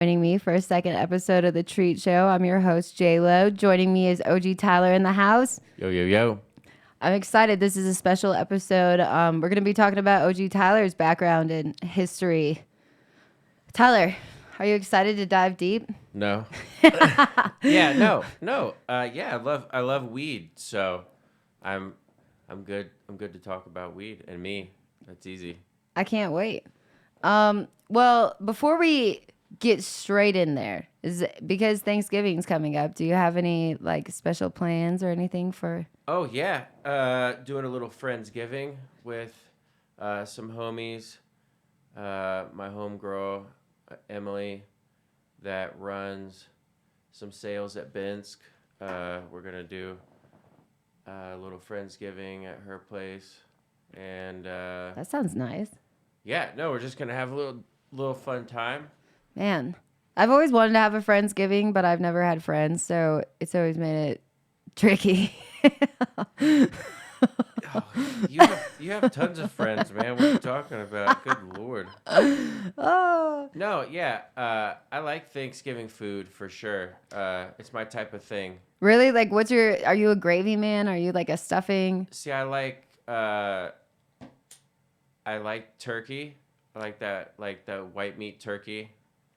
Joining me for a second episode of The Treat Show. I'm your host, J-Lo. Joining me is OG Tyler in the house. Yo, yo, yo. I'm excited. This is a special episode. We're going to be talking about OG Tyler's background and history. Tyler, are you excited to dive deep? No. No. I love weed, so I'm good. I'm good to talk about weed and me. That's easy. I can't wait. Well, before we get straight in there, because Thanksgiving's coming up, do you have any like special plans or anything for? Oh yeah, doing a little Friendsgiving with some homies. My homegirl Emily, that runs some sales at Binsk. We're gonna do a little Friendsgiving at her place, and That sounds nice. yeah, no, we're just gonna have a little fun time. Man, I've always wanted to have a Friendsgiving, but I've never had friends, so it's always made it tricky. Oh, you have tons of friends, man. What are you talking about? Good Lord. Oh, No, yeah. I like Thanksgiving food for sure. It's my type of thing. really? Like, are you a gravy man? Are you like a stuffing? See, I like turkey. I like that, like the white meat turkey.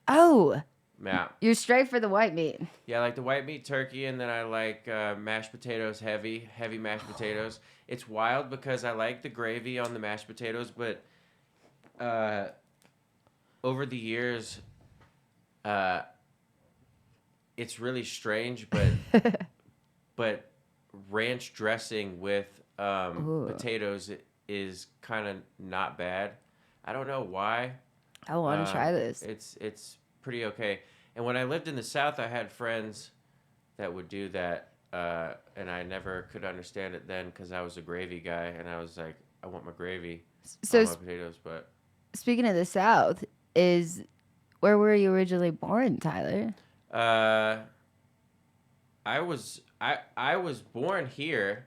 Oh, Yeah. you're straight for the white meat. Yeah, I like the white meat turkey, and then I like mashed potatoes, heavy mashed potatoes. It's wild because I like the gravy on the mashed potatoes, but over the years, it's really strange, but ranch dressing with potatoes is kind of not bad. I don't know why. I want to try this. It's pretty okay. And when I lived in the South, I had friends that would do that, and I never could understand it then because I was a gravy guy, and I was like, I want my gravy on my potatoes. But speaking of the South, where were you originally born, Tyler? I was born here,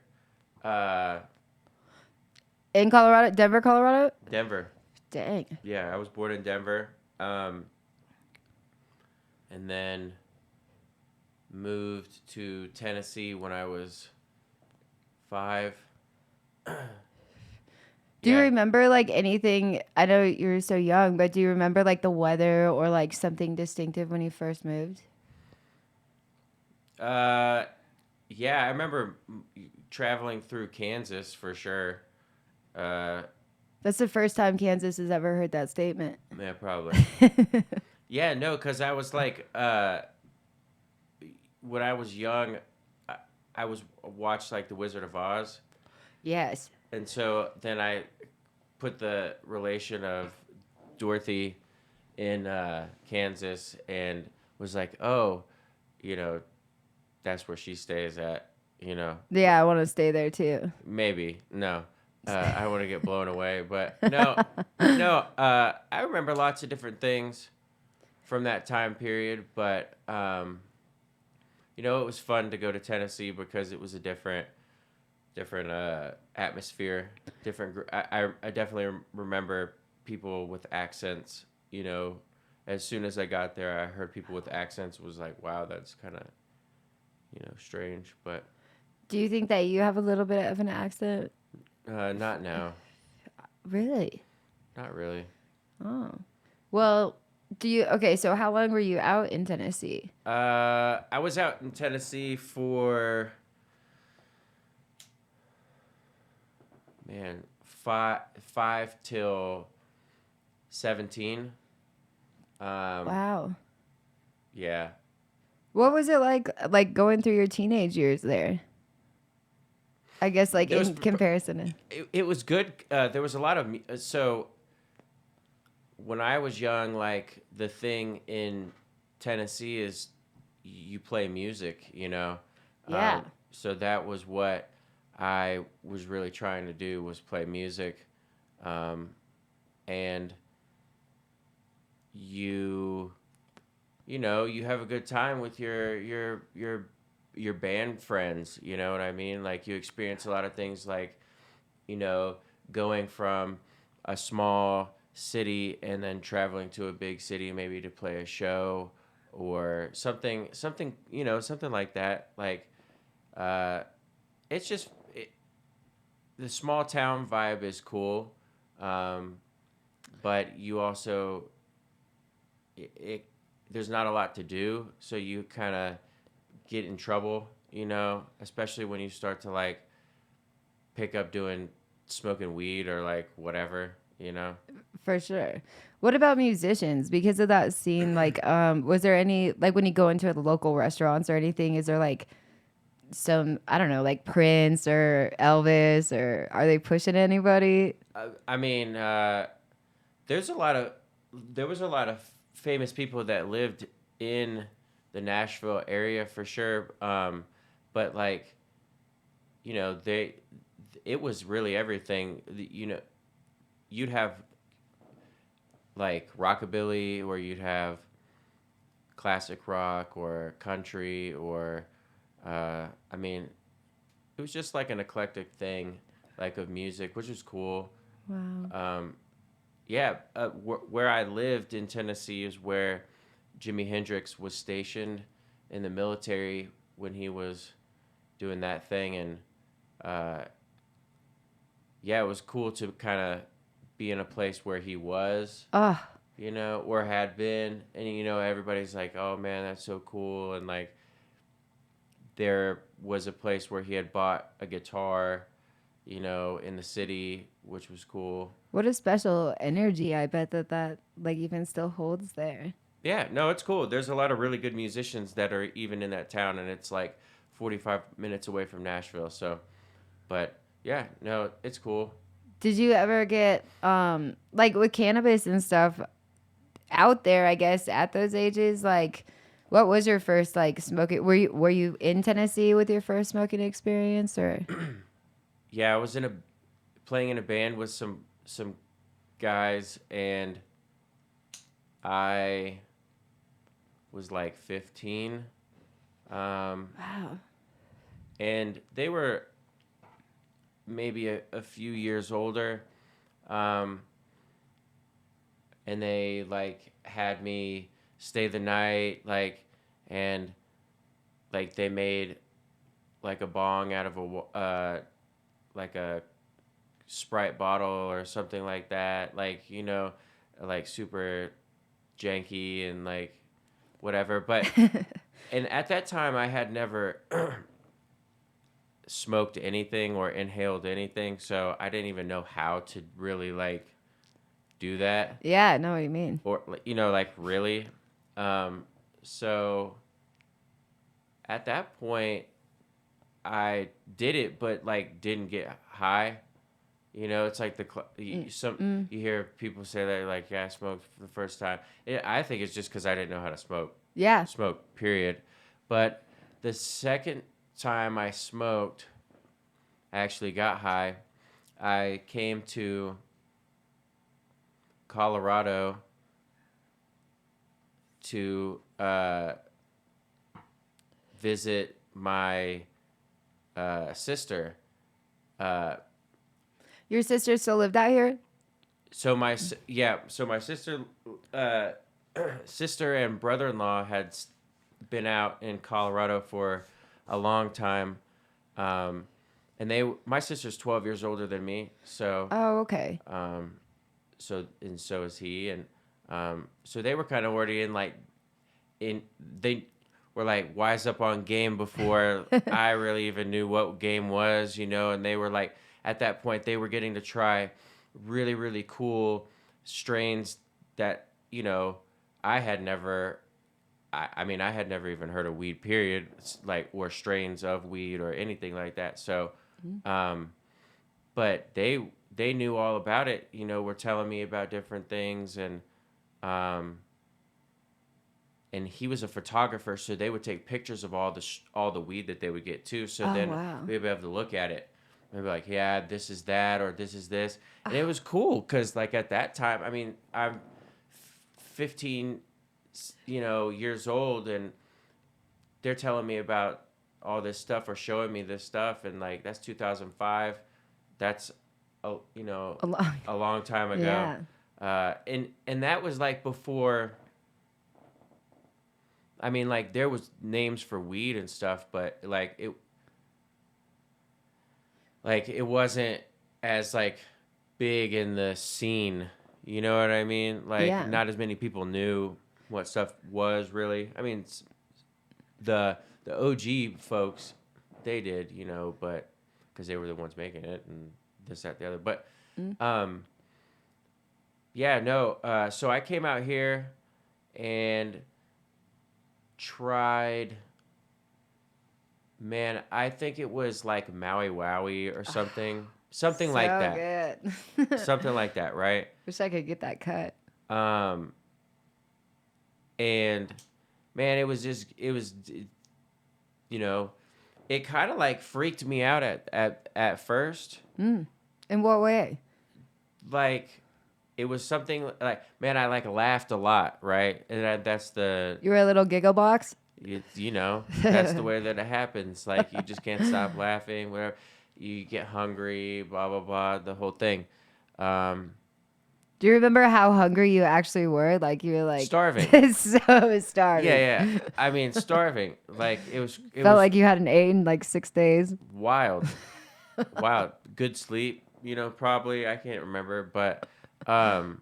In Colorado, Denver, Colorado. Denver. Dang. Yeah, I was born in Denver, and then moved to Tennessee when I was 5. Do you remember like anything? I know you were so young, but do you remember like the weather or like something distinctive when you first moved? Yeah, I remember traveling through Kansas for sure. That's the first time Kansas has ever heard that statement. Yeah, probably. Yeah, no, because I was like, when I was young, I watched like The Wizard of Oz. Yes. And so then I put the relation of Dorothy in Kansas and was like, oh, that's where she stays at, Yeah, I want to stay there too. Maybe. No. I don't want to get blown away. But no. I remember lots of different things from that time period. But, it was fun to go to Tennessee because it was a different atmosphere. I definitely remember people with accents. As soon as I got there, I heard people with accents. Was like, wow, that's kind of strange. But do you think that you have a little bit of an accent? Not now. Really? Not really. Oh, well. Okay? So how long were you out in Tennessee? I was out in Tennessee for. Man, five till 17. Wow. Yeah. What was it like going through your teenage years there? I guess like in comparison. It was good. There was a lot of so when I was young, like the thing in Tennessee is you play music, Yeah. So that was what I was really trying to do, was play music, and you have a good time with your band friends. You know what I mean? Like you experience a lot of things, like going from a small city and then traveling to a big city maybe to play a show or something something like that. Like uh, it's just the small town vibe is cool, um, but you also it there's not a lot to do, so you kind of get in trouble, especially when you start to like pick up doing smoking weed or like whatever. For sure. What about musicians? Because of that scene, like, was there any like when you go into the local restaurants or anything? Is there like some I don't know, like Prince or Elvis, or are they pushing anybody? I mean, there's a lot of there was a lot of famous people that lived in the Nashville area for sure. But like, they it was really everything. You'd have like rockabilly, or you'd have classic rock or country, or I mean, it was just like an eclectic thing, like of music, which was cool. Wow. Yeah, where I lived in Tennessee is where Jimi Hendrix was stationed in the military when he was doing that thing, and uh, yeah, it was cool to kind of be in a place where he was, Ah, or had been, and everybody's like, "Oh man, that's so cool," and like there was a place where he had bought a guitar, in the city, which was cool. what a special energy. I bet that like even still holds there. Yeah, no, it's cool. There's a lot of really good musicians that are even in that town, and it's like 45 minutes away from Nashville. So, but yeah, no, it's cool. Did you ever get like with cannabis and stuff out there, I guess, at those ages, like what was your first like smoking? Were you in Tennessee with your first smoking experience or Yeah, I was playing in a band with some guys, and I was like 15, wow. and they were maybe a few years older, um, and they like had me stay the night, like, and like they made like a bong out of like a Sprite bottle or something like that, like like super janky and like whatever. But and at that time, I had never smoked anything or inhaled anything, so I didn't even know how to really like do that, Yeah, I know what you mean. or like really. Um, so at that point, I did it, but like didn't get high. It's like you hear people say that like, yeah, I smoked for the first time. I think it's just because I didn't know how to Yeah. smoke, period. But the second time I smoked, I actually got high. I came to Colorado to visit my sister. Uh, Your sister still lived out here? so my sister, uh, sister and brother-in-law had been out in Colorado for a long time, um, and my sister's 12 years older than me, so Oh, okay. and so is he, and so they were kind of already in they were like wise up on game before I really even knew what game was, and they were like at that point they were getting to try really really cool strains that I had never I mean I had never even heard of weed period, like, or strains of weed or anything like that. So but they knew all about it, were telling me about different things, um and he was a photographer, so they would take pictures of all the weed that they would get too. So Oh, then wow. we'd be able to look at it. They'd be like, "Yeah, this is that, or this is this," and it was cool because, like, at that time, I mean, I'm 15, years old, and they're telling me about all this stuff or showing me this stuff, and like that's 2005. That's a A lot. a long time ago. Yeah. And that was like before. I mean, like there was names for weed and stuff, but like it wasn't as like big in the scene. You know what I mean? Like Yeah. not as many people knew what stuff was really. I mean, the OG folks, they did, you know, but because they were the ones making it and this, that, the other. But Mm. um, yeah, no. So I came out here and tried. Man, I think it was like Maui Wowie or something like So that, good. something like that, right? Wish I could get that cut. Um, and man, it was, you know, it kind of like freaked me out at first. Mm. In what way? Like, it was something like, man, I like laughed a lot, right? And that's the, You were a little giggle box? you know, that's the way that it happens. Like, you just can't stop laughing, whatever. You get hungry, blah, blah, blah, the whole thing. Um, Do you remember how hungry you actually were? Like you were like Starving. so Yeah, starving. yeah. I mean, starving. Like, it Felt was like you hadn't eaten like 6 days. wild. Wild. Good sleep, you know, probably. I can't remember. But, um,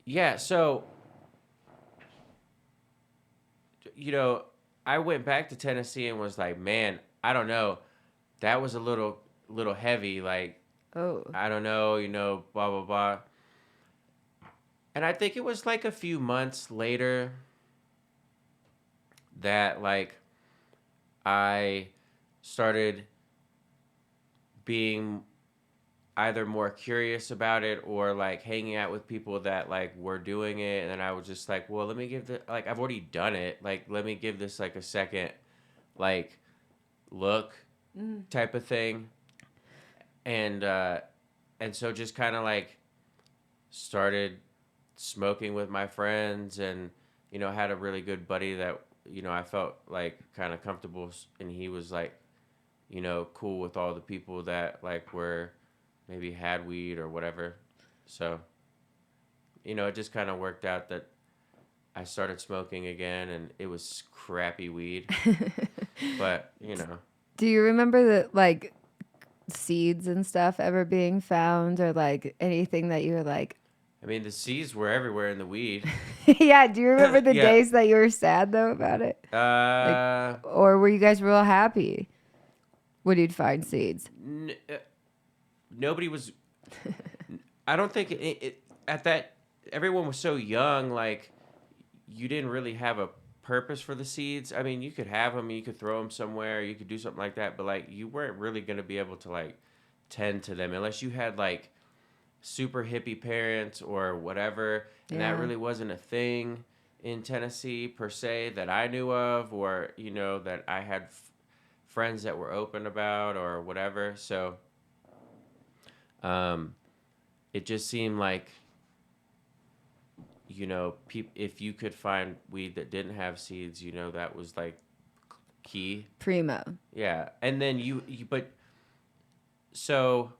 yeah, so, you know, I went back to Tennessee and was like, man, I don't know. That was a little heavy. Like, Oh. I don't know, you know, blah, blah, blah. And I think it was like a few months later that, like, I started being either more curious about it or like hanging out with people that like were doing it, and then I was just like, well, let me give the like I've already done it, like let me give this like a second like look Mm. type of thing. And so just kind of like started smoking with my friends, and you know, had a really good buddy that, you know, I felt like kind of comfortable, and he was like, you know, cool with all the people that like were maybe had weed or whatever. So, you know, it just kind of worked out that I started smoking again, and it was crappy weed, but you know. Do you remember the like seeds and stuff ever being found or like anything that you were like I mean, the seeds were everywhere in the weed. yeah, do you remember the Yeah. days that you were sad though about it? Like Uh, or were you guys real happy when you'd find seeds? n- uh, Nobody was. I don't think at that. Everyone was so young. Like, you didn't really have a purpose for the seeds. I mean, you could have them, you could throw them somewhere, you could do something like that, but like you weren't really going to be able to like tend to them unless you had like super hippie parents or whatever, and that Yeah. really wasn't a thing in Tennessee per se that I knew of, or you know, that I had friends that were open about or whatever. So um it just seemed like, you know, if you could find weed that didn't have seeds, you know, that was like key. Primo. Yeah. And then but so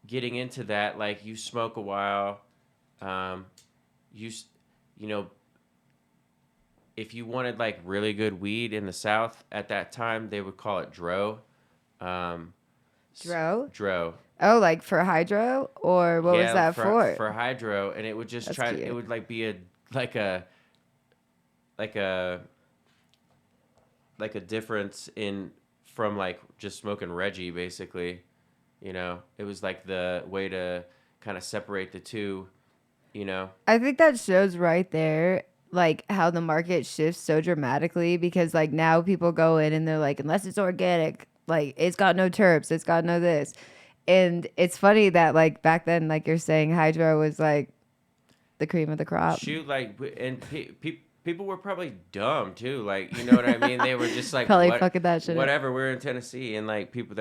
getting into that, like you smoke a while, um, you, you know, if you wanted like really good weed in the South at that time, they would call it dro. Um, Dro? Dro. Oh, like for hydro? Or what was Yeah, that for? for hydro, and it would just That's it cute. would like be like a like a like a difference in from like just smoking Reggie basically. You know, it was like the way to kind of separate the two. You know. I think that shows right there like how the market shifts so dramatically because like now people go in and they're like, unless it's organic, like it's got no terps, it's got no this. And it's funny that like back then, like you're saying, hydro was like the cream of the crop. Shoot, like, and people were probably dumb too. Like, you know what I mean? They were just like, Probably fucking that shit up. whatever. We're in Tennessee, and like people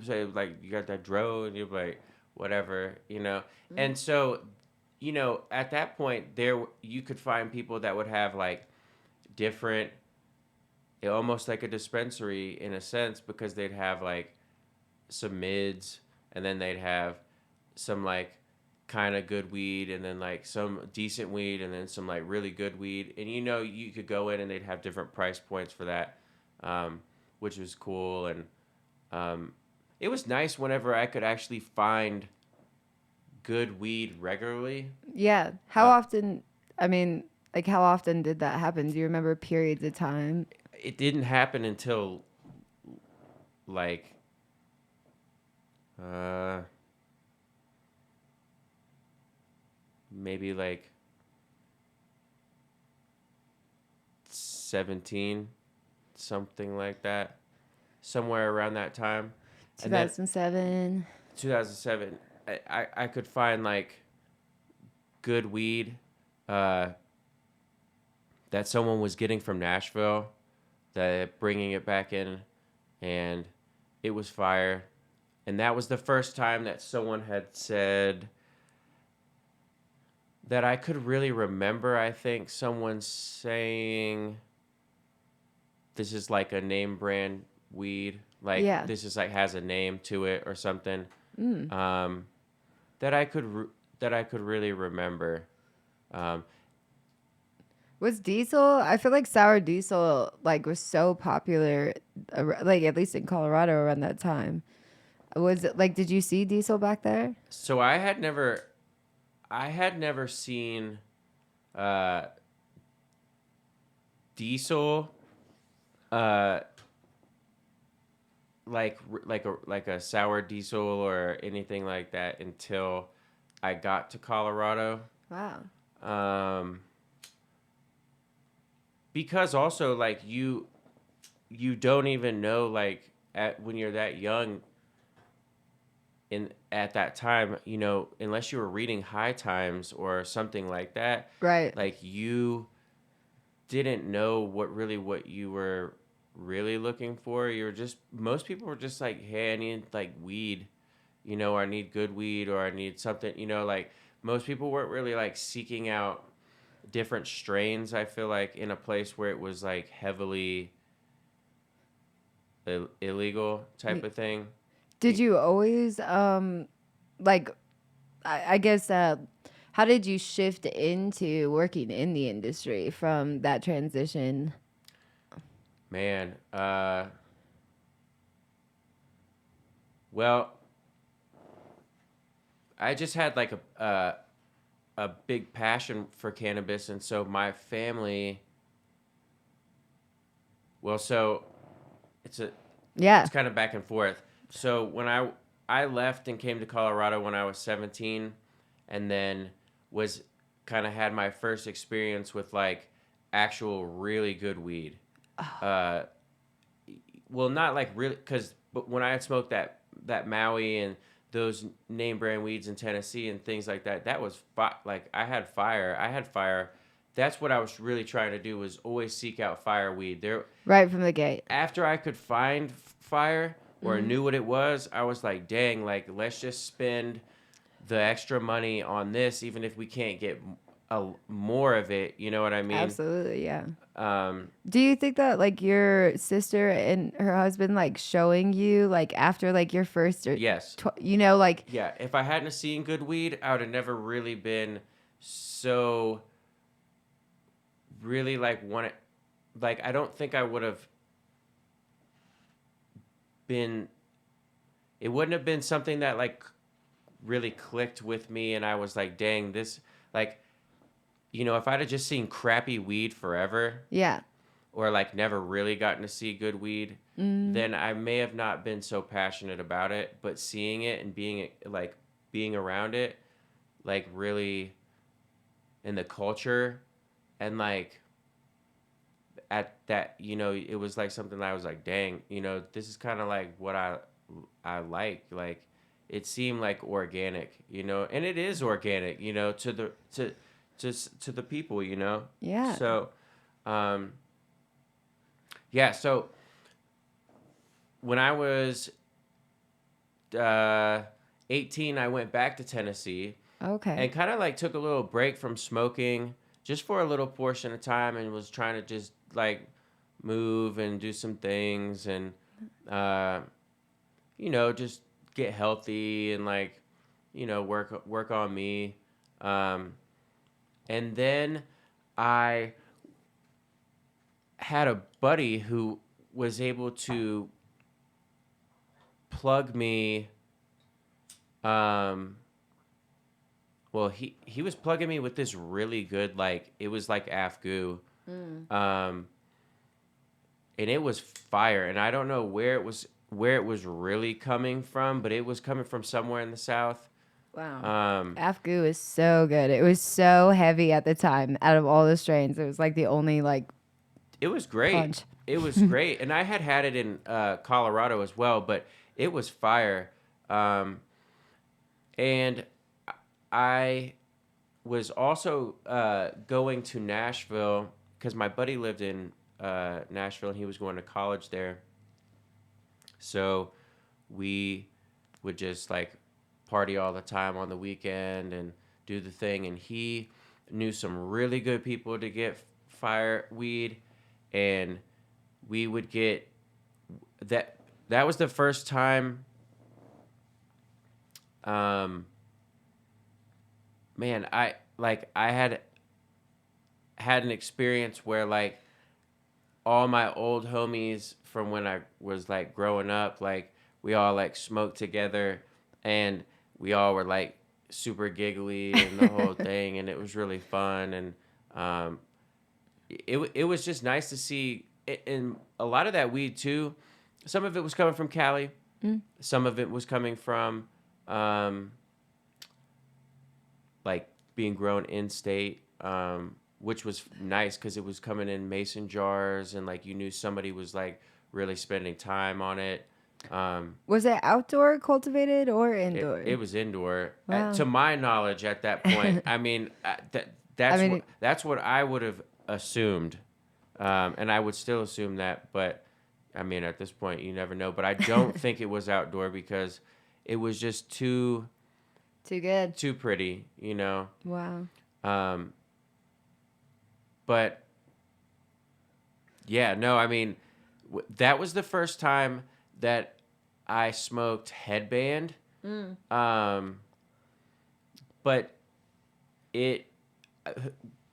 say like, you got that dro, and you're like, whatever, you know. And so, you know, at that point, you could find people that would have like different, almost like a dispensary in a sense, because they'd have like some mids, and then they'd have some like kind of good weed, and then like some decent weed, and then some like really good weed. And you could go in and they'd have different price points for that, which was cool. And um, it was nice whenever I could actually find good weed regularly. Yeah. How Uh, often? I mean, like how often did that happen? Do you remember periods of time? it didn't happen until like uh, maybe like 17, something like that, somewhere around that time. And then 2007. 2007, I could find like good weed uh, that someone was getting from Nashville, that bringing it back in, and it was fire. And that was the first time that someone had said that I could really remember. I think someone saying this is like a name brand weed, like Yeah. this is like has a name to it or something. Mm. Um, that I could that I could really remember. Um, Was diesel? I feel like sour diesel like was so popular, like at least in Colorado around that time. Was it like? Did you see diesel back there? so I had never seen uh, diesel, uh, like a sour diesel or anything like that until I got to Colorado. Wow. Um, because also like you don't even know like when you're that young in at that time, unless you were reading High Times or something like that, Right. like you didn't know what you were really looking for. You were just most people were just like, hey, I need like weed, or I need good weed, or I need something, like most people weren't really like seeking out different strains. I feel like in a place where it was like heavily illegal type Y- of thing. Did you always like? I guess how did you shift into working in the industry from that transition? Man, well, I just had like a big passion for cannabis, and so my family. Well, so it's a Yeah. it's kind of back and forth. So when I left and came to Colorado when I was 17, and then was kind of had my first experience with like actual really good weed. Uh, well, not like really, but when I had smoked that Maui and those name brand weeds in Tennessee and things like that, that was like I had fire. I had fire. That's what I was really trying to do, was always seek out fire weed. There, Right from the gate. after I could find fire or Hmm. knew what it was, I was like, dang, like let's just spend the extra money on this, even if we can't get more of it. You know what I mean? Absolutely, yeah. Um, Do you think that like your sister and her husband like showing you like after like your first or yes. like Yeah, if I hadn't seen good weed, I would have never really been so really like wanted. Like I don't think I would have been. It wouldn't have been something that like really clicked with me, and I was like, "Dang, this like." If I'd have just seen crappy weed forever, yeah. or like never really gotten to see good weed, Mm, then I may have not been so passionate about it. But seeing it and being around it, like really in the culture, and like at that, it was like something that I was like, dang, this is kind of like what I like it seemed like organic, and it is organic, to the people, yeah. so um yeah, so when I was uh 18, I went back to Tennessee Okay. and kind of like took a little break from smoking just for a little portion of time, and was trying to just like move and do some things, and uh, just get healthy and like work on me. And then I had a buddy who was able to plug me. Um, well, he was plugging me with this really good, like, it was like AFGU. Um, and it was fire. And I don't know where it was really coming from, but it was coming from somewhere in the South. Wow. AFGU is so good. It was so heavy at the time. Out of all the strains, it was like the only like It was great. punch. It was great. And I had it in Colorado as well, but it was fire. And I was also going to Nashville because my buddy lived in Nashville and he was going to college there. So we would just like party all the time on the weekend and do the thing. And he knew some really good people to get fire weed, and we would get that. That was the first time. Man, I had an experience where like all my old homies from when I was like growing up, like we all like smoked together, and we all were like super giggly and the whole thing, and it was really fun. And it was just nice to see it, and a lot of that weed too. Some of it was coming from Cali, some of it was coming from like being grown in state, which was nice because it was coming in mason jars, and like you knew somebody was like really spending time on it. Was it outdoor cultivated or indoor? It was indoor, Wow. to my knowledge at that point. I mean, that's what I would have assumed, and I would still assume that. But I mean, at this point, you never know. But I don't think it was outdoor because it was just too good. too pretty, you know. Wow. But yeah, no, I mean, that was the first time that I smoked headband. But it,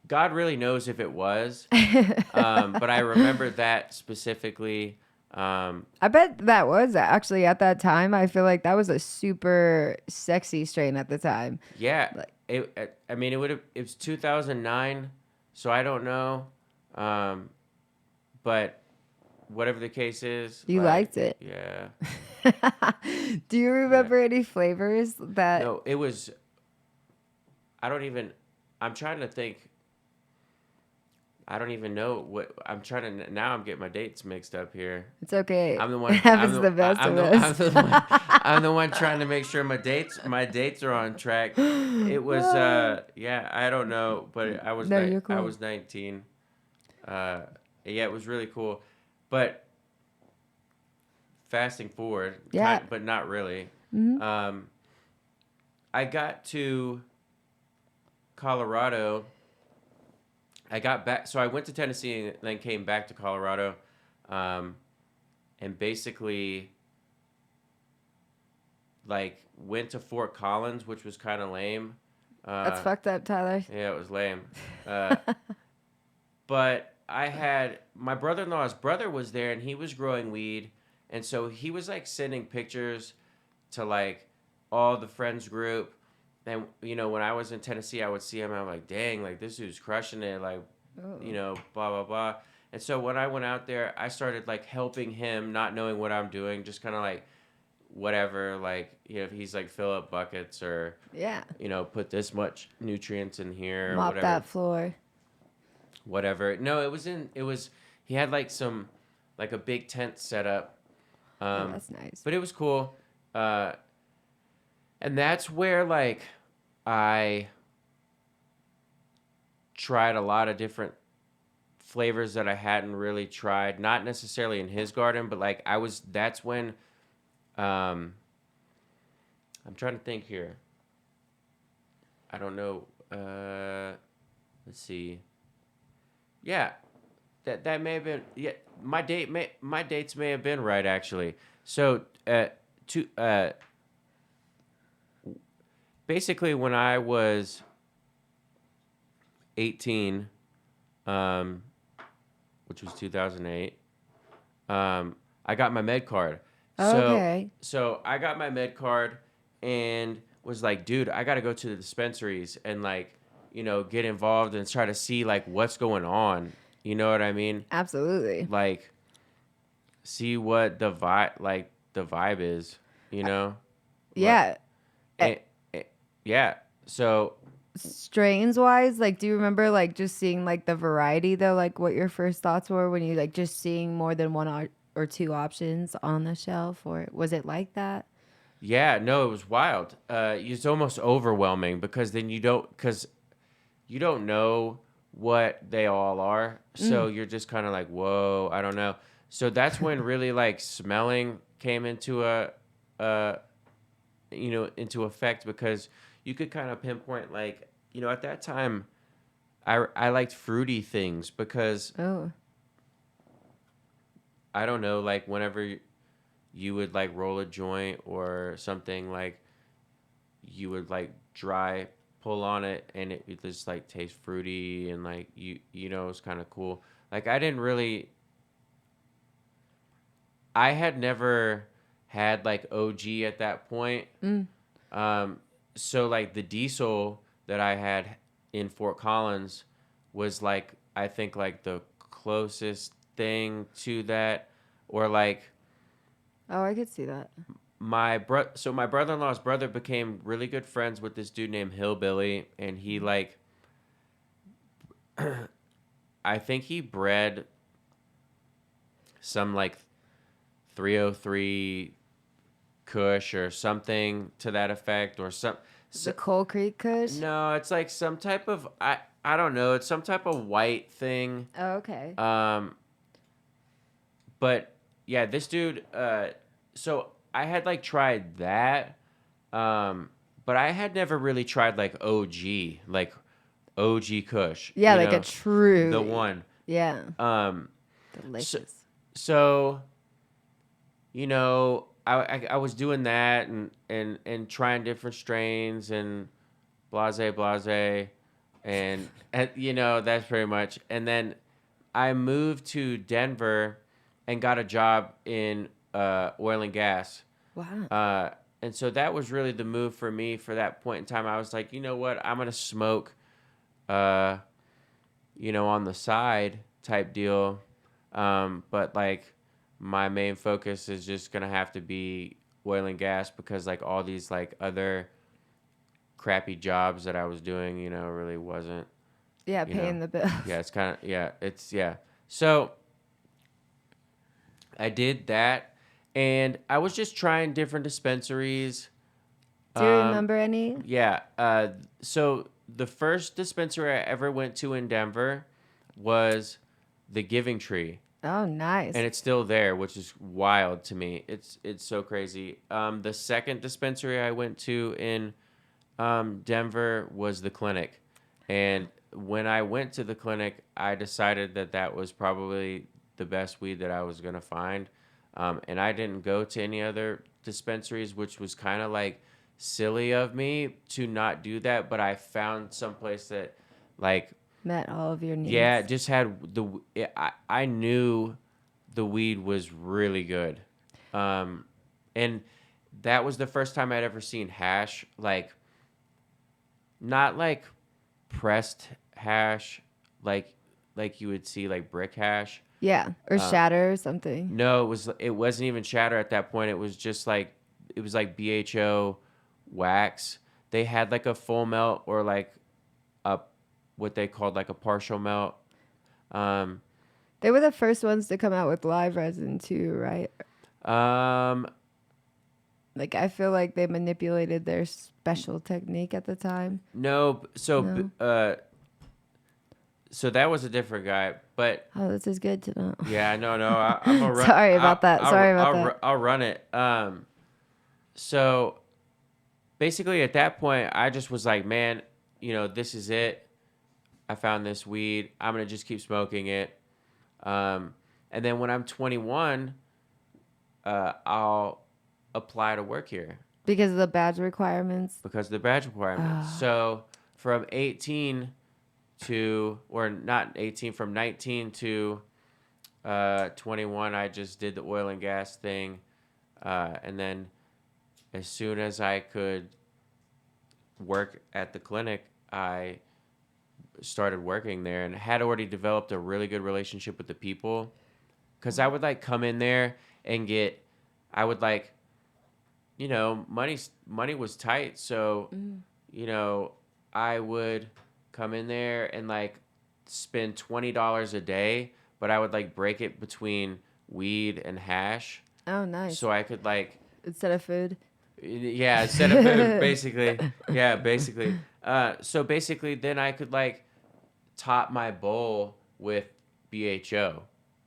God really knows if it was. But I remember that specifically. I bet that was actually at that time. I feel like that was a super sexy strain at the time. Yeah, Like, I mean, it was 2009, so I don't know. But whatever the case is, you like, liked it. yeah. Do you remember any flavors that? No, it was. I don't even. I'm trying to think. I don't even know what I'm trying to. Now I'm getting my dates mixed up here. It's okay. I'm the one. It happens to the best of us. I'm the one trying to make sure my dates are on track. It was. Yeah, I don't know, but I was. No, you're I cool. was 19. Yeah, it was really cool, but fasting forward. Yeah. But not really. Mm-hmm. I got to Colorado. I got back, so I went to Tennessee and then came back to Colorado, and basically, like, went to Fort Collins, which was kind of lame. That's fucked up, Tyler. Yeah, it was lame. But I had my brother-in-law's brother was there, and he was growing weed, and so he was like sending pictures to like all the friends group. And, you know, when I was in Tennessee, I would see him, and I'm like, dang, like, this dude's crushing it, like, you know, blah, blah, blah. And so when I went out there, I started, like, helping him, not knowing what I'm doing, just kind of, like, whatever, like, you know, if he's, like, fill up buckets or, you know, put this much nutrients in here or Mop whatever. that floor. Whatever. No, he had, like, a big tent set up. That's nice. But it was cool. And that's where, like, I tried a lot of different flavors that I hadn't really tried. Not necessarily in his garden, but, like, that's when, I'm trying to think here. I don't know. Let's see. Yeah. That may have been, yeah, my dates may have been right, actually. So, basically when I was 18, um, which was 2008, I got my med card. So Okay. so I got my med card and was like, dude, I got to go to the dispensaries and like, get involved and try to see like what's going on. You know what I mean? Absolutely. Like see what the vibe is, you know? Like Yeah. Eh, and, yeah. So strains wise, like, do you remember like just seeing like the variety though? Like, what your first thoughts were when you like just seeing more than one or two options on the shelf, or was it like that? yeah, no, it was wild. It's almost overwhelming because you don't know what they all are. So you're just kind of like, whoa, I don't know. So that's when really like smelling came into uh, into effect because you could kind of pinpoint like, at that time, I liked fruity things because Oh, I don't know, like whenever you would like roll a joint or something like you would like dry pull on it and it would just like taste fruity and like it's kind of cool. Like I had never had like OG at that point. Um, so like the diesel that I had in Fort Collins was like I think like the closest thing to that, or like oh, I could see that. my brother-in-law's brother became really good friends with this dude named Hillbilly, and he like I think he bred some like 303 Kush or something to that effect, or The so, Coal Creek Kush. no, it's like some type of I don't know, it's some type of white thing. Oh, okay. Um, but yeah, this dude. So I had like tried that, um, but I had never really tried like OG Kush. Yeah, like a The true. one. Yeah, Um, so delicious. so I was doing that and trying different strains and blase, and that's pretty much. And then I moved to Denver and got a job in oil and gas. Wow. Uh, and so that was really the move for me for that point in time. I was like, you know what? I'm gonna smoke, uh, on the side type deal. But like my main focus is just gonna have to be oil and gas because like all these like other crappy jobs that I was doing, really wasn't, Yeah, you know. paying the bills. Yeah, it's kind of yeah. So I did that, and I was just trying different dispensaries. Do you Um, remember any? yeah. So the first dispensary I ever went to in Denver was the Giving Tree, Oh, and nice. it's still there, which is wild to me. It's so crazy. The second dispensary I went to in Denver was the Clinic, and when I went to the Clinic, I decided that that was probably the best weed that I was gonna find, and I didn't go to any other dispensaries, which was kind of like silly of me to not do that. But I found someplace that, like, Met all of your yeah, needs. it just had I knew the weed was really good, um, and that was the first time I'd ever seen hash, like not like pressed hash, like you would see like brick hash. Yeah, or Uh, shatter or something. no, it wasn't even shatter at that point. It was just like it was like BHO wax. They had like a full melt or like a what they called like a partial melt. Um, They were the first ones to come out with live resin too, right? um, Like I feel like they manipulated their special technique at the time. no, No. so that was a different guy, but Oh, this is good to know. yeah, no, I'm gonna run. Sorry about that. Sorry about that. I'll run it. So basically, at that point, I just was like, man, this is it. I found this weed. I'm gonna just keep smoking it. Um, and then when I'm 21, I'll apply to work here. Because of the badge requirements. because of the badge requirements. Oh. So from 18 to, or not 18, from 19 to 21, I just did the oil and gas thing. And then as soon as I could work at the clinic, I started working there and had already developed a really good relationship with the people. Because I would like come in there and I would like, money was tight. So, you know, I would come in there and like spend $20 a day, but I would like break it between weed and hash. Oh, nice. So I could like, Instead of food. yeah, instead of food, basically. Yeah, basically. So basically, then I could like top my bowl with BHO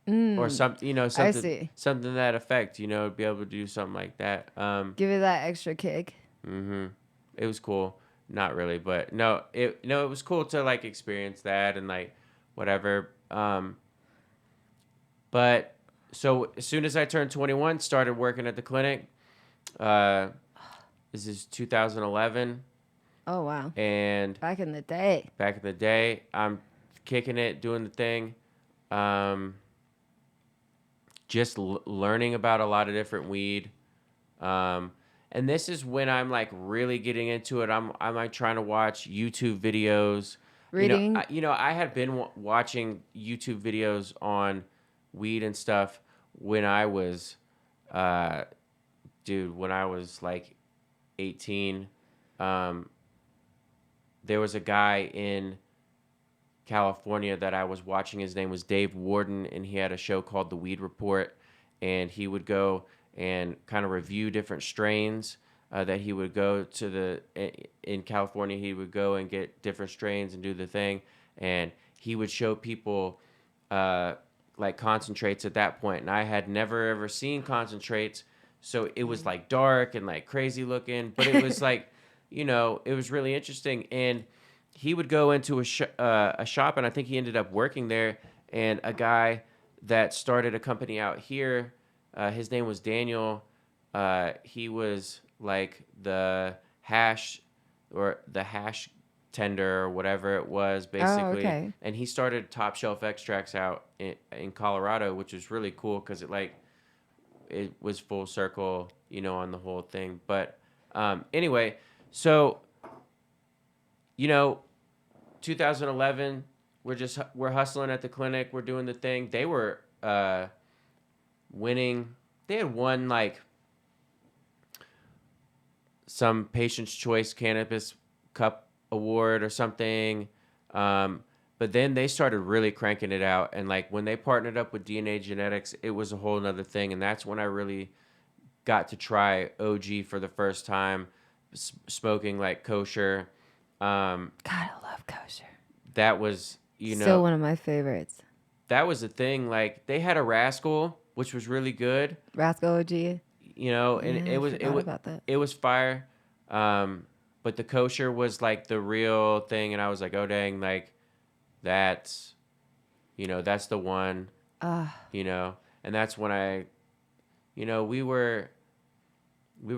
or I something, see. something to that effect. Be able to do something like that. Give it that extra kick. It was cool. Not really, but no, it was cool to like experience that and like whatever. But so as soon as I turned 21, started working at the clinic. Uh, this is 2011. Oh, wow. And Back in the day. back in the day, I'm kicking it, doing the thing, um, just learning about a lot of different weed. Um, and this is when I'm like really getting into it. I'm like trying to watch YouTube videos. Reading. I had been watching YouTube videos on weed and stuff when I was, uh, when I was like 18. Um, there was a guy in California that I was watching. His name was Dave Warden, and he had a show called The Weed Report. And he would go and kind of review different strains that he would go to in California. He would go and get different strains and do the thing. And he would show people like concentrates at that point. And I had never ever seen concentrates. So it was like dark and like crazy looking, but it was like, it was really interesting. And he would go into a shop, and I think he ended up working there. And a guy that started a company out here, his name was Daniel. He was like the hash tender or whatever it was, Oh, basically. okay. And he started Top Shelf Extracts out in Colorado, which was really cool because it was full circle, on the whole thing. But anyway, so you know, 2011, we're hustling at the clinic, we're doing the thing. They were winning. They had won like some Patient's Choice Cannabis Cup award or something. But then they started really cranking it out, and like when they partnered up with DNA Genetics, it was a whole nother thing. And that's when I really got to try OG for the first time, smoking like kosher. God, I love kosher. That was, Still one of my favorites. that was the thing. Like they had a Rascal, which was really good. Rascal OG. And Yeah, I forgot about that. it was fire. But the kosher was like the real thing, and I was like, oh dang, like that's, that's the one. And that's when we were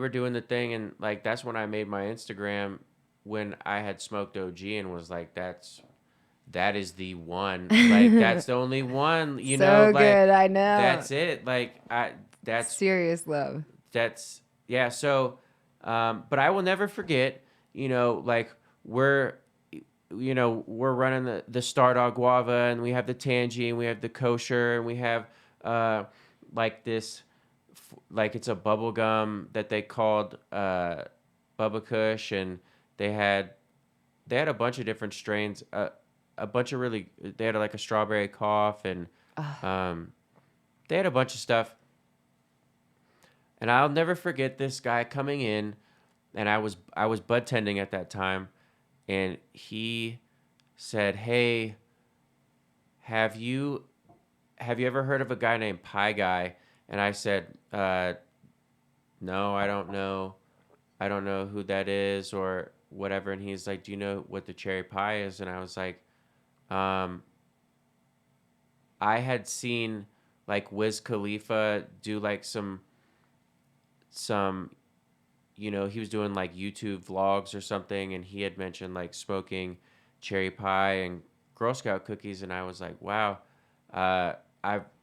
doing the thing, and like that's when I made my Instagram when I had smoked OG and was like, that is the one. Like that's the only one, So like good, I know. that's it. Like that's Serious love. yeah. So but I will never forget, like we're running the Stardog Guava, and we have the Tangy, and we have the kosher, and we have like this like it's a bubble gum that they called Bubba Kush, and they had a bunch of different strains, a bunch of really, they had like a strawberry cough, and they had a bunch of stuff. And I'll never forget this guy coming in, and I was bud tending at that time, and he said, "Hey, have you ever heard of a guy named Pie Guy?" And I said, "No, I don't know. I don't know who that is or whatever." And he's like, "Do you know what the cherry pie is?" And I was like, I had seen like Wiz Khalifa do like some he was doing like YouTube vlogs or something, and he had mentioned like smoking cherry pie and Girl Scout cookies, and I was like, wow, uh,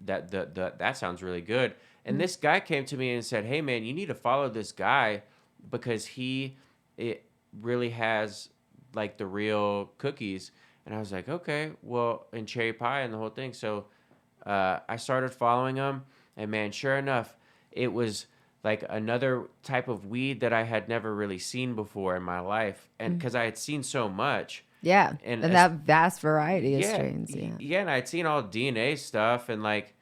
that sounds really good. And Mm. this guy came to me and said, hey man, you need to follow this guy because it really has like the real cookies. And I was like, okay, well, and cherry pie and the whole thing. So I started following him, and man, sure enough, it was like another type of weed that I had never really seen before in my life, and Mm. because I had seen so much, Yeah. and And that vast variety of yeah, strains. Yeah. yeah, and I'd seen all DNA stuff and like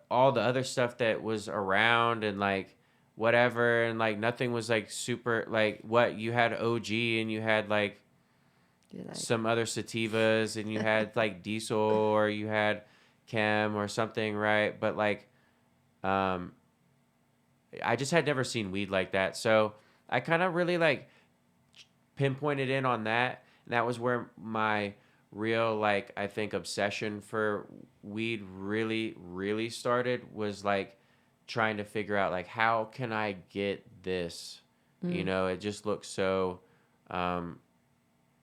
all the other stuff that was around and like whatever, and like nothing was like super like what you had OG and you had like You're like, some other sativas and you had like diesel or you had chem or something, right? But like um I just had never seen weed like that. So I kind of really like pinpointed in on that. And that was where my real, like, I think obsession for weed really, really started was like trying to figure out, like, how can I get this? mm. It just looks so um,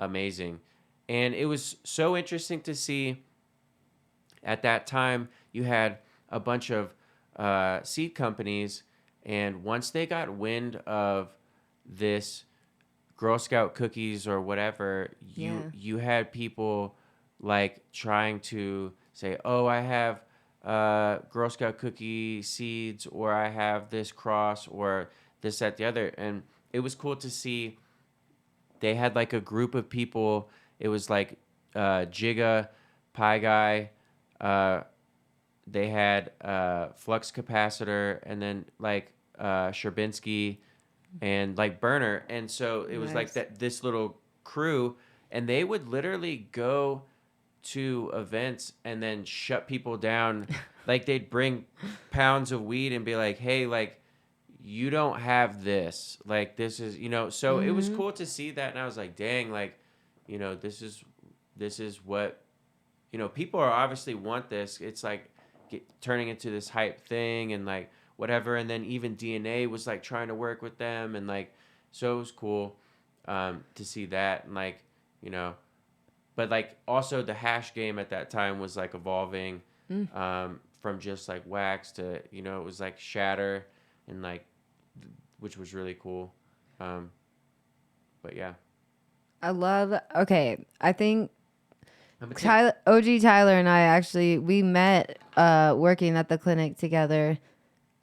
amazing. And it was so interesting to see at that time you had a bunch of seed companies, and once they got wind of this Girl Scout cookies or whatever, Yeah. you had people like trying to say, "Oh, I have Girl Scout cookie seeds, or I have this cross, or this, that, the other," and it was cool to see. They had like a group of people. It was like Jigga, Pie Guy. Uh, they had Flux Capacitor, and then like Sherbinski and like Burner, and so it was like Nice. that this little crew, and they would literally go to events and then shut people down. Like they'd bring pounds of weed and be like, "Hey, like you don't have this. Like this is, So it was Mm-hmm. cool to see that, and I was like, "Dang, like, this is what people are obviously want this. It's like turning into this hype thing and like whatever." And then even DNA was like trying to work with them and like, so it was cool to see that and like, you know, but like also the hash game at that time was like evolving Mm. from just like wax to, it was like shatter and like, which was really cool. Um, but yeah, I love. Okay, I think I'm gonna take. Tyler, OG Tyler and I actually we met working at the clinic together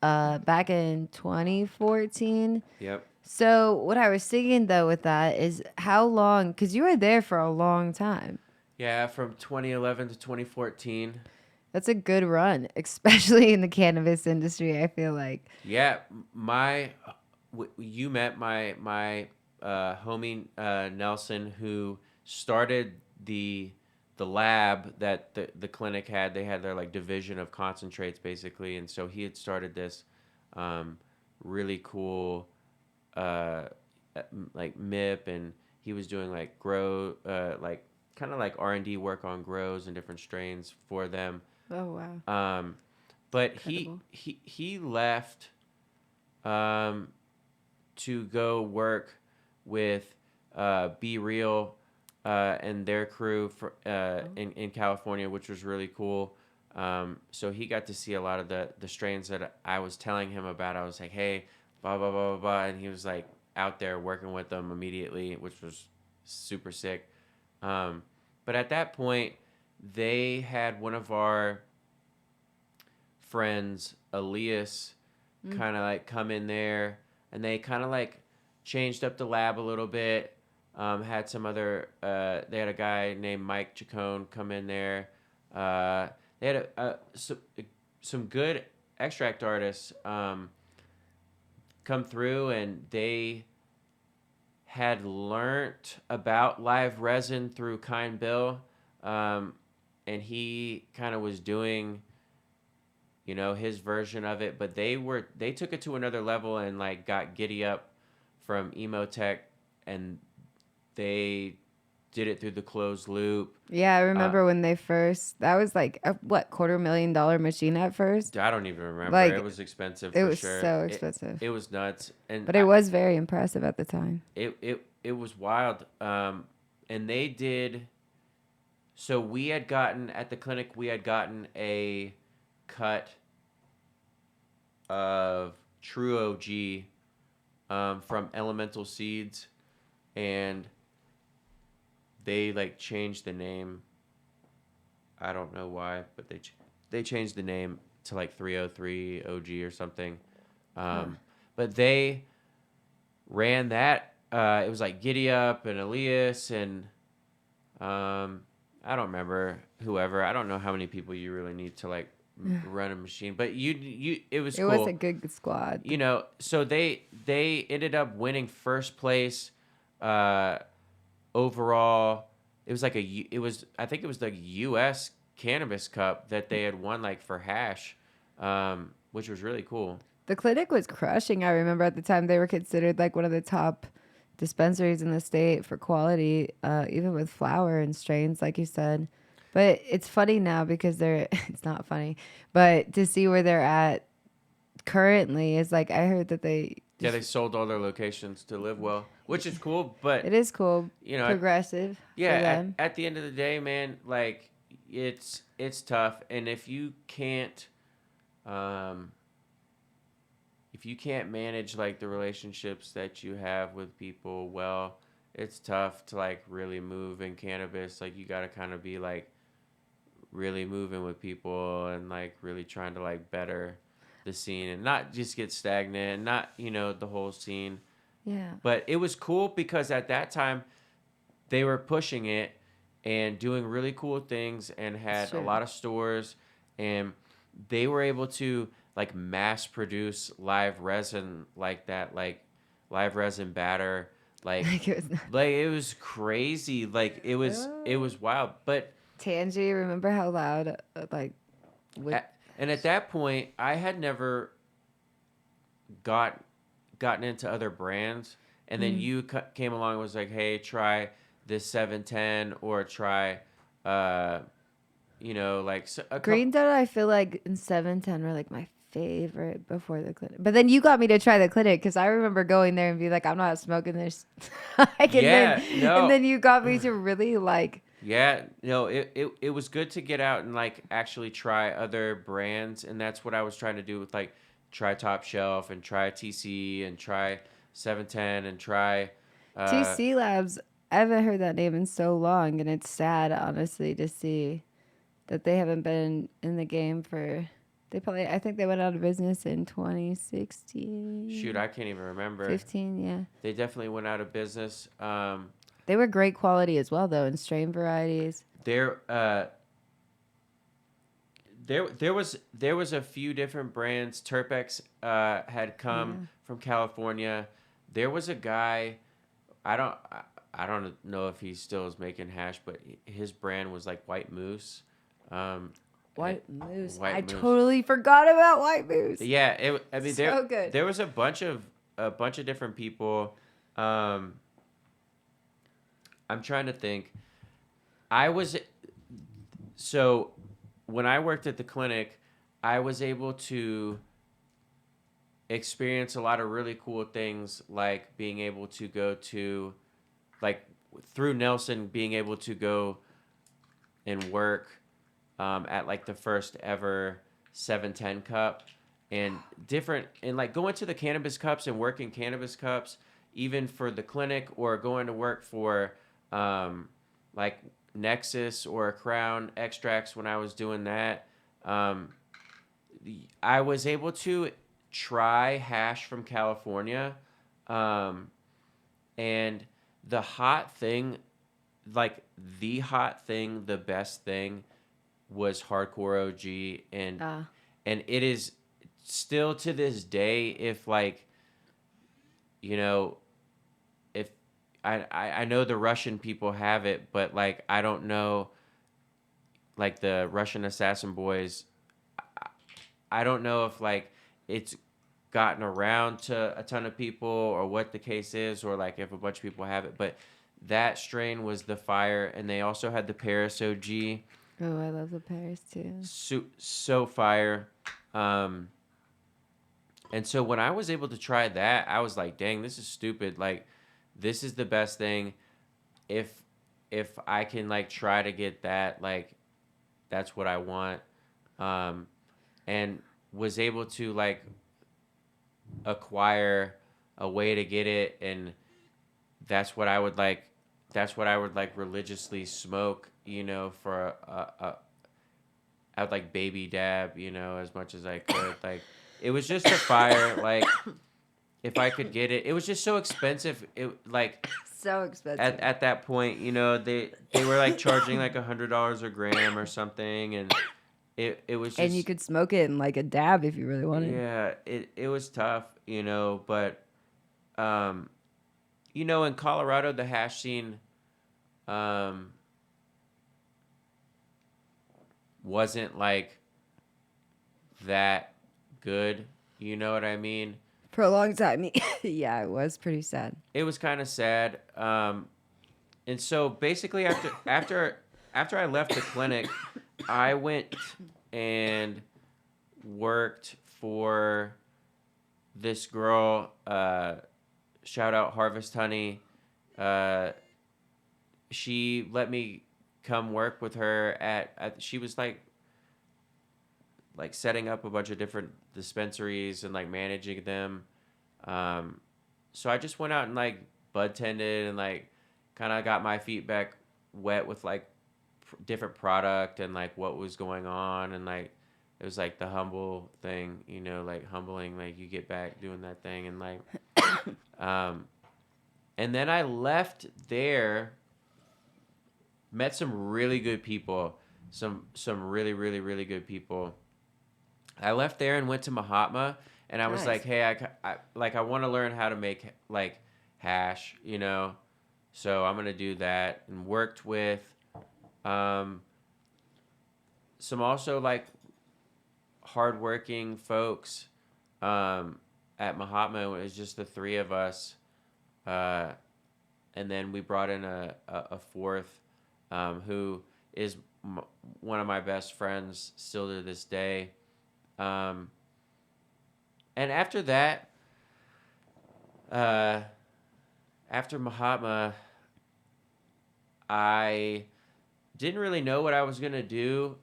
back in 2014. Yep. So what I was thinking though with that is how long, because you were there for a long time. Yeah, from 2011 to 2014. That's a good run, especially in the cannabis industry. I feel like. Yeah, you met my homie Nelson, who started the lab that the clinic had. They had their like division of concentrates basically, and so he had started this um, really cool uh, like MIP, and he was doing like grow like kind of like R&D work on grows and different strains for them. Oh wow, Um, but he incredible. he he left um, to go work with Be Real and their crew Oh. in California, which was really cool. So he got to see a lot of the strains that I was telling him about. I was like, hey, blah, blah, blah, blah, blah. And he was like out there working with them immediately, which was super sick. Um, but at that point, they had one of our friends, Elias, Mm. kind of like come in there, and they kind of like changed up the lab a little bit. Had some other, they had a guy named Mike Chacon come in there. They had some good extract artists come through, and they had learnt about live resin through Kind Bill, um, and he kind of was doing his version of it, but they took it to another level and like got Giddy Up from Emotech, and they did it through the closed loop. Yeah, I remember when they first. That was like a what $250,000 machine at first. I don't even remember. It Like was expensive it for was sure. so expensive, It was nuts, and but it was very impressive at the time. it was wild. And they did. So we had gotten at the clinic. We had gotten a cut of True OG from Elemental Seeds, and they like changed the name. I don't know why, but they changed the name to like 303 OG or something. But they ran that. It was like Giddy Up and Elias and I don't remember whoever. I don't know how many people you really need to like run a machine, but you it was It cool. was a good squad. You know, so they ended up winning first place overall. It was like I think it was the U.S. Cannabis Cup that they had won like for hash, which was really cool. The clinic was crushing. I remember at the time they were considered like one of the top dispensaries in the state for quality, even with flower and strains, like you said. But it's funny now because they're, it's not funny, but to see where they're at currently is like, I heard that Yeah, they sold all their locations to Live Well, which is cool, but it is cool, you know, progressive for them. at the end of the day, man, like it's tough, and um, if you can't manage like the relationships that you have with people well, it's tough to like really move in cannabis. Like you got to kind of be like really moving with people and like really trying to like better the scene and not just get stagnant and not, you know, the whole scene. Yeah. But it was cool because at that time they were pushing it and doing really cool things and had a lot of stores, and they were able to like mass produce live resin like that, like live resin batter, like it was crazy. Like it was wild. But Tangy, remember how loud like and at that point I had never gotten into other brands, and then you came along and was like, hey, try this 710 or try you know, like Green Dot. I feel like in 710 were like my favorite before the clinic, but then you got me to try the clinic because I remember going there and be like, I'm not smoking this. And then you got me to really like. Yeah, no, it was good to get out and like actually try other brands, and that's what I was trying to do with like try Top Shelf and try TC and try 710 and try TC Labs. I haven't heard that name in so long, and it's sad, honestly, to see that they haven't been in the game for. I think they went out of business in 2016. Shoot, I can't even remember. 15, yeah. They definitely went out of business. They were great quality as well, though, in strain varieties. There was a few different brands. Terpex had come from California. There was a guy, I don't know if he still is making hash, but his brand was like White Moose. White Moose. White I Moose. Totally forgot about White Moose. Yeah, so good. There was a bunch of different people. I'm trying to think. So when I worked at the clinic, I was able to experience a lot of really cool things, like being able to go to, like through Nelson, being able to go and work at like the first ever 710 cup and like going to the cannabis cups and working cannabis cups, even for the clinic, or going to work for like Nexus or Crown Extracts. When I was doing that, I was able to try hash from California, and the hot thing, the best thing was Hardcore OG, and it is still to this day, if like, you know, if I know the Russian people have it, but like I don't know, like the Russian Assassin Boys, I don't know if like it's gotten around to a ton of people or what the case is, or like if a bunch of people have it, but that strain was the fire, and they also had the Paris OG. Oh, I love the Paris too. So fire. Um, and so when I was able to try that, I was like, dang, this is stupid. Like, this is the best thing. If if I can like try to get that, like that's what I want. Um, and was able to like acquire a way to get it, and that's what I would like. That's what I would like religiously smoke, for I would like baby dab, as much as I could. Like, it was just a fire. Like, if I could get it, it was just so expensive. It like So expensive. at that point, they were like charging like $100 a gram or something, and it was And you just could smoke it in like a dab if you really wanted. yeah, it was tough, but um, in Colorado the hash scene um wasn't like that good. You know what I mean? For a long time. Yeah, it was pretty sad. It was kind of sad. And so basically after I left the clinic, I went and worked for this girl. Shout out Harvest Honey. She let me come work with her she was like setting up a bunch of different dispensaries and like managing them. Um, so I just went out and like bud tended and like kind of got my feet back wet with like different product and like what was going on, and like it was like the humble thing, like humbling, like you get back doing that thing, and like um, and then I left there, met some really good people, some really really really good people. I left there and went to Mahatma, and I was Nice. like, hey, I want to learn how to make like hash, so I'm gonna do that, and worked with um, some also like hardworking folks um, at Mahatma. It was just the three of us, uh, and then we brought in a fourth who is one of my best friends still to this day. Um, and after that, uh, after Mahatma, I didn't really know what I was gonna do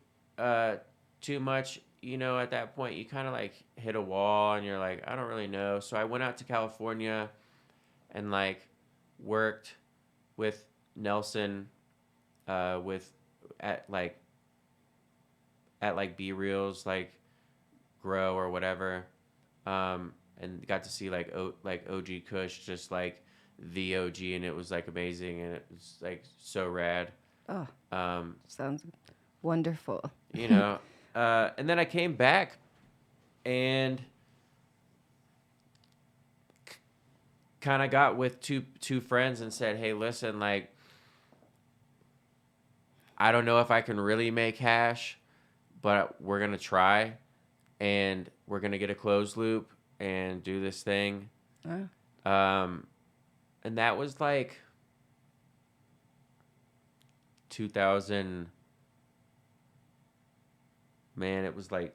too much. At that point, you kind of like hit a wall, and you're like, I don't really know. So I went out to California and like worked with Nelson, with at like B Reels, like grow or whatever, and got to see like OG Kush, just like the OG, and it was like amazing, and it was like so rad. Oh, Um, sounds wonderful. you know, and then I came back and kind of got with two friends and said, hey, listen, like I don't know if I can really make hash, but we're gonna try, and we're gonna get a closed loop and do this thing. Oh. Um, and that was like 2000. Man, it was like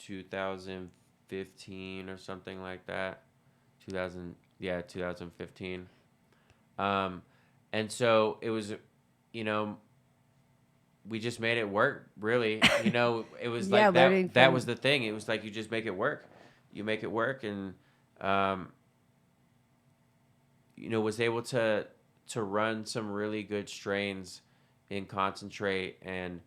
2015 or something like that. 2015. And so it was, you know, we just made it work, really. It was Yeah, like learning that from. was the thing. It was like you just make it work. You make it work, and um, was able to run some really good strains in concentrate and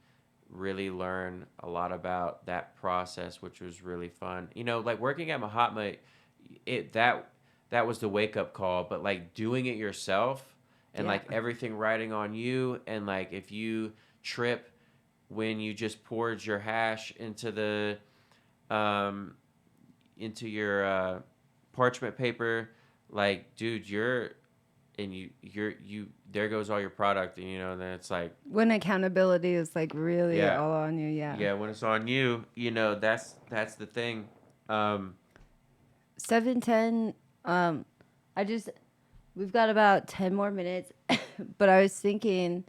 really learn a lot about that process, which was really fun. Like working at Mahatma, that was the wake up call. But like doing it yourself, and Yeah. like everything riding on you, and like if you trip when you just poured your hash um, into your parchment paper, like dude, you there goes all your product, and then it's like, When accountability is like really yeah, all on you, yeah. yeah, when it's on you, that's the thing. 710. I just We've got about 10 more minutes, but I was thinking,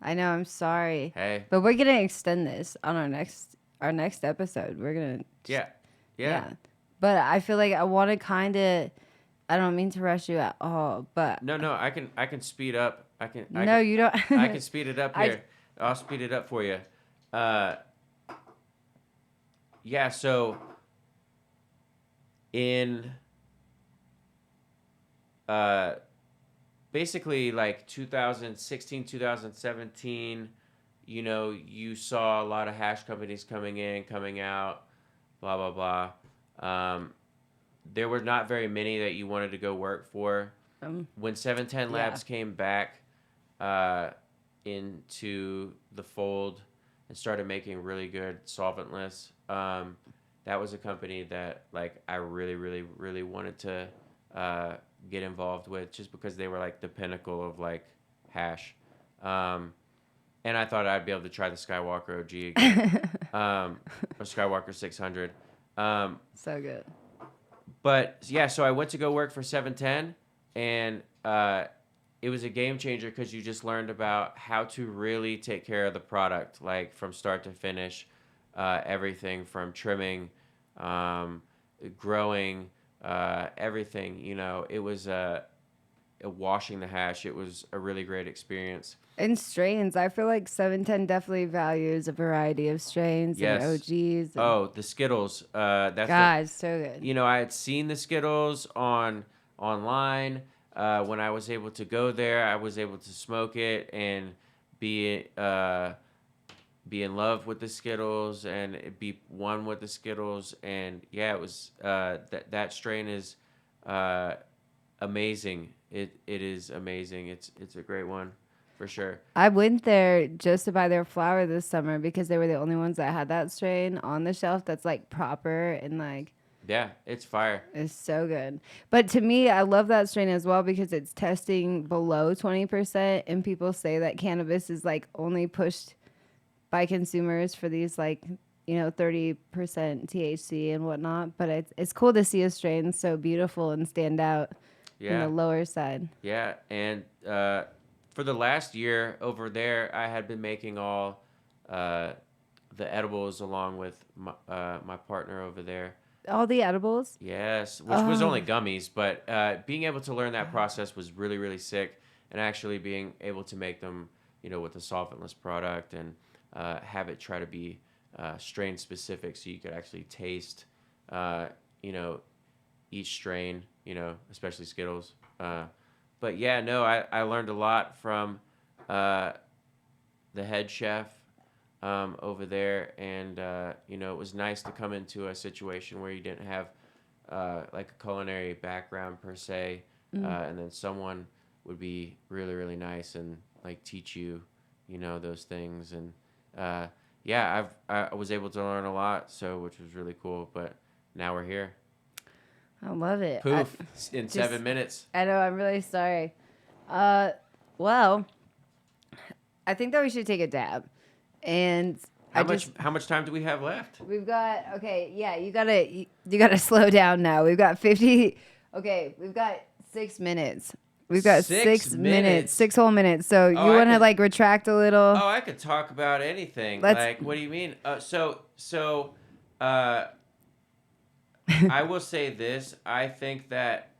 I know, I'm sorry, Hey. but we're gonna extend this on our next episode. We're gonna Yeah. yeah. But I feel like I want to kind of. I don't mean to rush you at all, but No, I can speed up. no, you don't. I can speed it up I here. I'll speed it up for you. Uh, yeah, so in uh, basically like 2016, 2017, you saw a lot of hash companies coming in, coming out, blah, blah, blah. There were not very many that you wanted to go work for. When 710 yeah. Labs came back into the fold and started making really good solventless, that was a company that like I really, really, really wanted to get involved with, just because they were like the pinnacle of like hash. And I thought I'd be able to try the Skywalker OG again, or Skywalker 600. So good. But yeah, so I went to go work for 710, and it was a game changer because you just learned about how to really take care of the product, like from start to finish, everything from trimming, growing, everything. It was washing the hash. It was a really great experience. And strains, I feel like 710 definitely values a variety of strains and Yes. OGs. And Oh, the Skittles. That's God, so good. I had seen the Skittles online. When I was able to go there, I was able to smoke it and be in love with the Skittles and be one with the Skittles. And yeah, it was that strain is amazing. It is amazing. It's a great one for sure. I went there just to buy their flower this summer because they were the only ones that had that strain on the shelf that's like proper and like Yeah, it's fire. it's so good. But to me, I love that strain as well because it's testing below 20%, and people say that cannabis is like only pushed by consumers for these like 30% THC and whatnot. But it's cool to see a strain so beautiful and stand out in the Yeah. lower side. Yeah, and for the last year over there, I had been making all the edibles along with my partner over there. All the edibles. Yes, which was only gummies, but being able to learn that process was really, really sick, and actually being able to make them, with a solventless product and have it try to be strain specific, so you could actually taste, you know, each strain, especially Skittles. But yeah, no, I learned a lot from the head chef over there, and it was nice to come into a situation where you didn't have like a culinary background per se, and then someone would be really, really nice and like teach you, those things. And yeah, I was able to learn a lot, so which was really cool. But now we're here. I love it. Poof, in 7 minutes. I know. I'm really sorry. Well, I think that we should take a dab. And How much time do we have left? we've got yeah, you gotta slow down now. We've got 50. Okay, we've got 6 minutes. We've got 6 minutes, 6 whole minutes. So you want to like retract a little? Oh, I could talk about anything. Like, what do you mean? I will say this. I think that,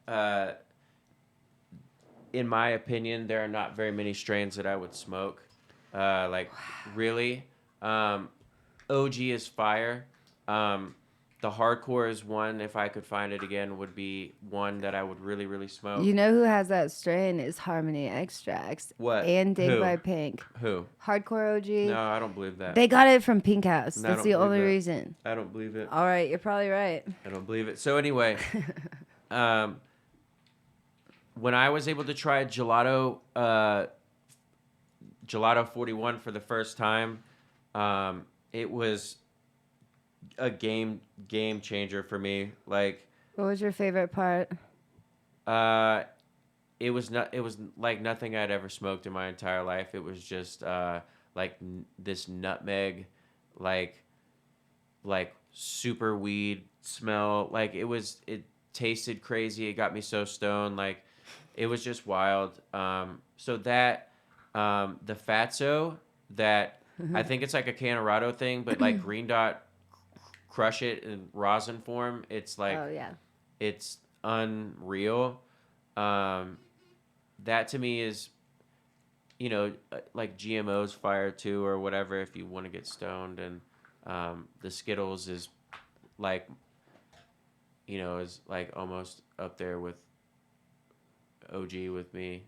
in my opinion, there are not very many strains that I would smoke. Really. OG is fire. The hardcore is one, if I could find it again, would be one that I would really, really smoke. You know who has that strain is Harmony Extracts. What? And Dig Who? by Pink. Who? Hardcore OG. No, I don't believe that. They got it from Pink House. No, That's the only reason. I don't believe it. All right, you're probably right. I don't believe it. So anyway, when I was able to try Gelato 41 for the first time, it was a game changer for me. Like, What was your favorite part? it was like nothing I'd ever smoked in my entire life. It was just this nutmeg, like super weed smell. Like it tasted crazy. It got me so stoned. Like It was just wild. So that the Fatso that I think it's like a Canorado thing, but like Green Dot crush it in rosin form. It's like Oh yeah. it's unreal. Um, that to me is like GMO's fire too or whatever if you want to get stoned, and the Skittles is like is like almost up there with OG with me,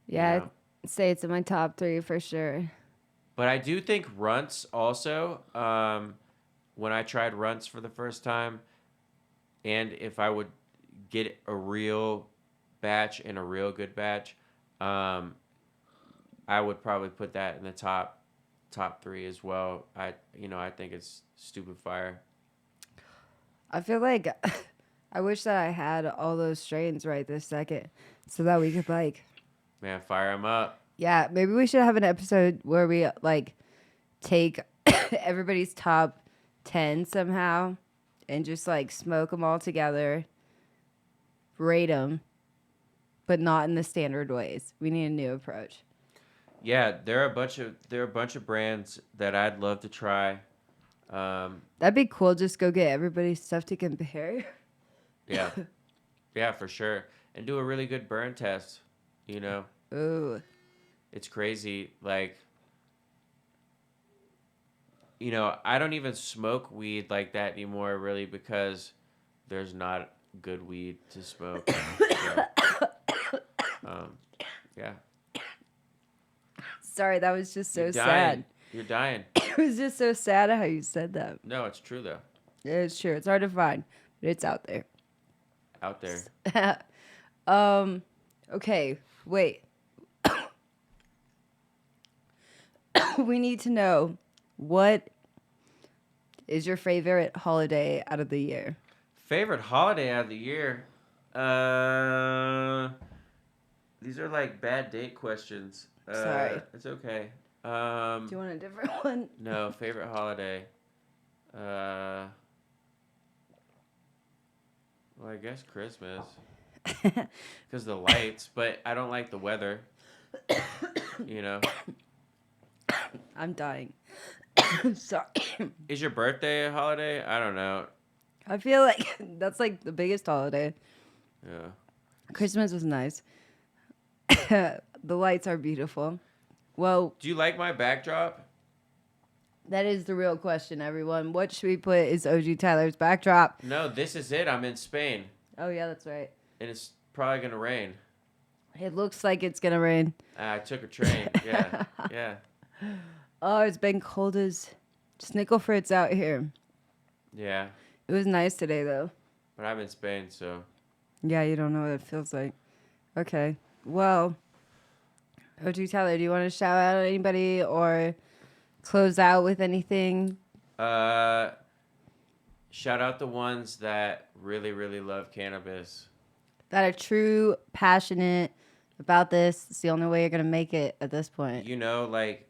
you Yeah, know. I'd say it's in my top 3 for sure. But I do think Runts also. When I tried Runts for the first time, and if I would get a real batch and a real good batch, um, I would probably put that in the top 3 as well. I think it's stupid fire. I feel like I wish that I had all those strains right this second so that we could like Man, fire them up. yeah, maybe we should have an episode where we like take everybody's top 10 somehow and just like smoke them all together, rate them, but not in the standard ways. We need a new approach. Yeah, there are a bunch of brands that I'd love to try. Um, That'd be cool. Just go get everybody's stuff to compare. yeah, yeah, for sure, and do a really good burn test. You know, Ooh. it's crazy. Like, I don't even smoke weed like that anymore, really, because there's not good weed to smoke. So, um, yeah, Sorry, that was just you're so dying. sad. You're dying. It was just so sad how you said that. No, it's true though. It's true. It's hard to find, but it's out there. Out there. Okay, wait. We need to know what is your favorite holiday out of the year? Favorite holiday out of the year? These are like bad date questions. Sorry. It's okay. Do you want a different one? No, favorite holiday. Well, I guess Christmas. Because the lights, but I don't like the weather. You know. I'm dying. Sorry. Is your birthday a holiday? I don't know. I feel like that's like the biggest holiday. Yeah. Christmas is nice. The lights are beautiful. Well, Do you like my backdrop? that is the real question, everyone. What should we put as OG Tyler's backdrop? No, this is it. I'm in Spain. Oh, yeah, that's right. And it's probably going to rain. It looks like it's going to rain. I took a train. Yeah. Yeah. Oh, it's been cold as Snicklefritz out here. Yeah. It was nice today, though. But I'm in Spain, so. Yeah, you don't know what it feels like. Okay. Well, OG Tyler, do you want to shout out anybody or close out with anything? Shout out the ones that really, really love cannabis. That are true, passionate about this. It's the only way you're going to make it at this point. Like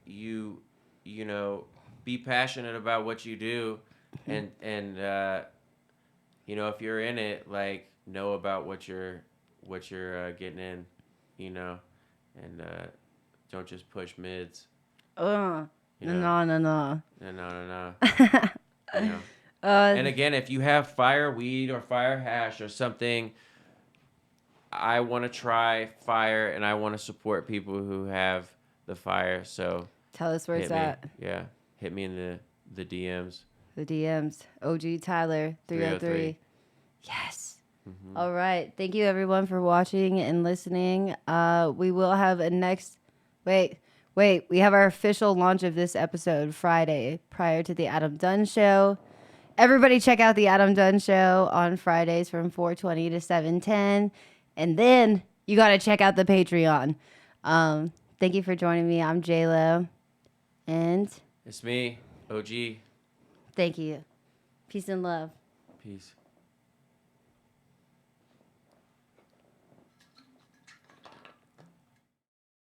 be passionate about what you do, and if you're in it, like know about what you're getting in, and don't just push mids. No. No. And again, if you have fire weed or fire hash or something, I want to try fire and I want to support people who have the fire. So Tell us where it's hit me. at. Yeah, hit me in the DMs. The DMs. OG Tyler 303. Yes. Mm-hmm. All right. Thank you everyone for watching and listening. We will have a next. Wait. We have our official launch of this episode Friday prior to the Adam Dunn Show. Everybody check out the Adam Dunn Show on Fridays from 4:20 to 7:10. And then you got to check out the Patreon. Thank you for joining me. I'm J-Lo. And it's me, OG. Thank you. Peace and love. Peace.